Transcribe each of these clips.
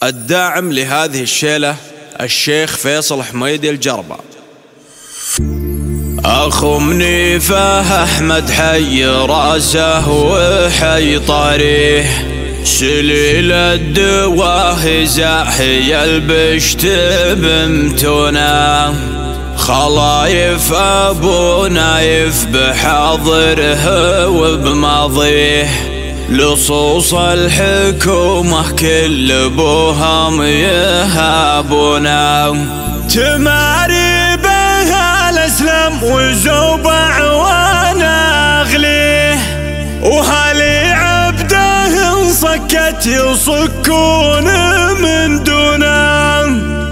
الداعم لهذه الشيلة الشيخ فيصل حميدي الجربة. أخو منيفه أحمد حي راسه وحي طريه، سليل الدواه زاحي البشت بمتنا، خلايف أبو نايف بحاضره وبماضيه، لصوص الحكومة كل بوهم يهابونا، تماري بها الاسلام وزوبع وانا اغليه، وهالي عبده انصكت يصكون من دونه،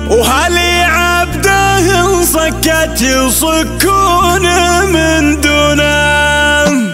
وهالي عبده انصكت يصكون من دونه،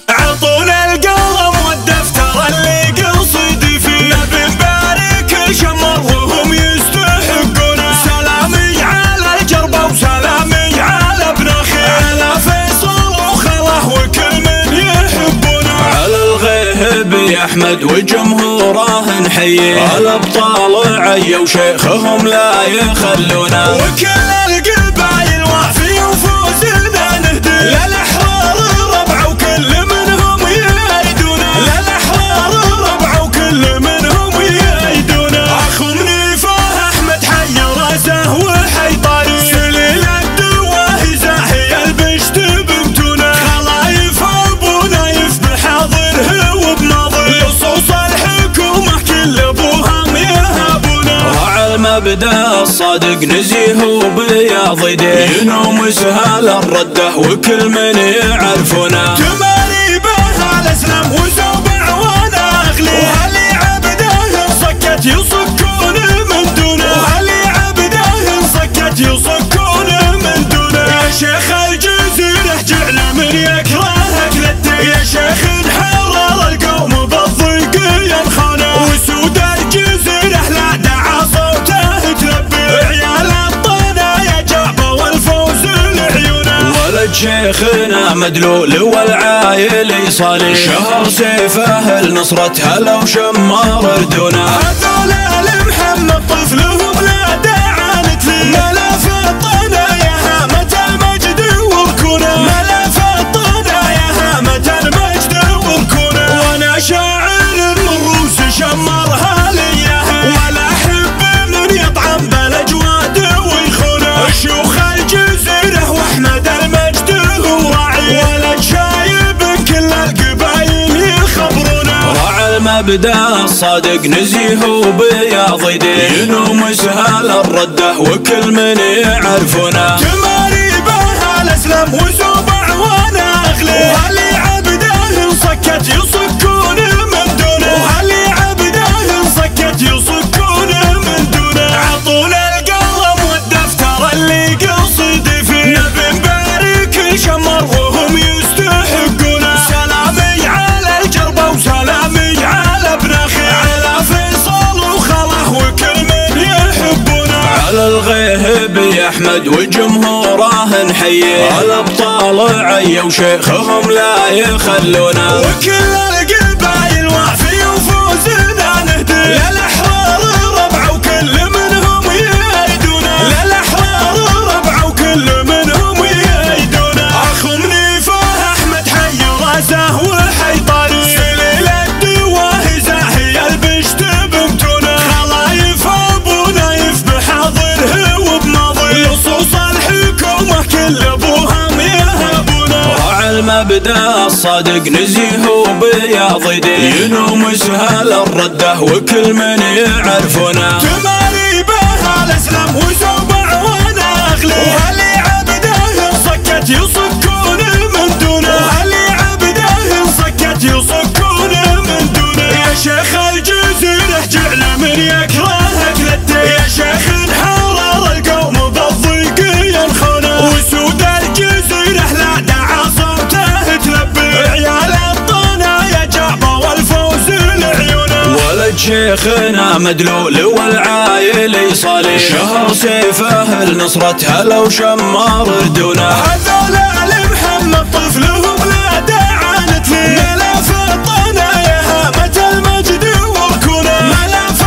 عطونا القلم والدفتر اللي قصدي فيه، نبي نبارك شمر وهم يستحقونه، سلامي على الجربة وسلامي على ابن اخيه، على فيصل وخله وكل من يحبونه، على الغيب يا احمد وجمهوره نحييه، الابطال عي وشيخهم لا يخلونه، وكل القبايل وافي وفوزنا نهدي للاحرار ربع وكل منهم يأيدونه، للاحرار ربع وكل منهم يأيدونه، اخو منيفه احمد حي راسه وحي طريه، سليل الدواه زاحي البشت بمتونه، خلايف ابو نايف بحاضره وبماضيه، لصوص الحكومه كل ابوهم يهابونه، راعى المبدا الصادق نزيه وبياض يديه، ينوم سهال الرده وكل من يعرفونه، تماري بها الاسلام وزوبع وانا اغليه، وهالي عبده انصكت يصكون من دونه، وهالي عبده انصكت يصكون من دونه، يا شيخ الجزيره جعل من يكرهك للدين، يا شيخ انحرر القوم بالضيق ينخونه، وسود الجزيره لا دعا صوته تلبي، عيال الطنايا جعبه والفوز لعيونه، ولد شيخنا مدلول والعايل يصالي، شهر سيفه لنصرة هلا وشمار دونه، هذول لمحمد طفلهم لا داعى نتليه، ملف الطنايا هامة المجد وركونه، ملف الطنايا هامة المجد وركونه، وانا شاعر الروس شمرها ليها، ولا احب من يطعم بالاجواد ويخونه، شيوخ الجزيره واحمد المجد هو راعي، ولد شايب كل القبايل يخبرونه، راعى المبدا الصادق نزيه وبياض يديه، ينوم سهال الرده وكل من يعرفونه، تماري بها الاسلام وزوبع وانا اغليه، وهالي عبده انصكت يصكون من دونه، وهالي عبده انصكت يصكون من دونه، عطونا القلم والدفتر اللي قصدي فيه، نبي نبارك شمر وهم يستحقونه، سلامي على الجربة وسلامي على ابن اخيه، على فيصل وخله وكل من يحبونه، على الغيب يا احمد وجمهوره نحييه، الابطال عي وشيخهم لا يخلونه، وكل القبايل وافي وفوزنا نهدي للاحرار ربع وكل منهم يأيدونه، للاحرار ربع وكل منهم يأيدونه، اخو منيفه احمد حي راسه وحي طريه، سليل الدواه زاحي البشت بمتونه، خلايف ابو نايف بحاضره وبماضيه، لصوص الحكومه كل ابوهم يهابونه، راعى المبدا الصادق نزيه وبياض يديه، ينوم سهال الرده وكل من يعرفونه، تماري بها الاسلام وزوبع وانا اغليه، وهالي عبده انصكت يصكون من دونه، وهالي عبده انصكت يصكون من دونه، يا شيخ الجزيره جعل من يكرهك للدين، يا شيخ انحرر القوم بالضيق ينخونه، وسود الجزيره لا دعا صوته تلبي، عيال الطنايا جعبه والفوز لعيونه، ولد شيخنا مدلول والعايل يصالي، شهر سيفه لنصرة هلا وشمار دونه، هذول لمحمد طفلهم لا داعى نتليه، ملف الطنايا هامة المجد وركونه، ملف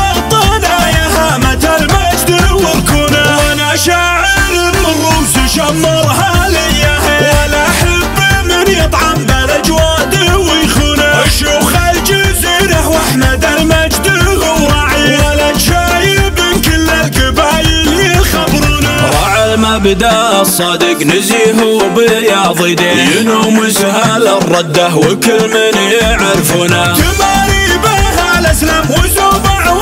العابد الصادق نزيه وبياض يديه، ينوم سهل الرده وكل من يعرفونه، تماري بها الاسلام وزوبع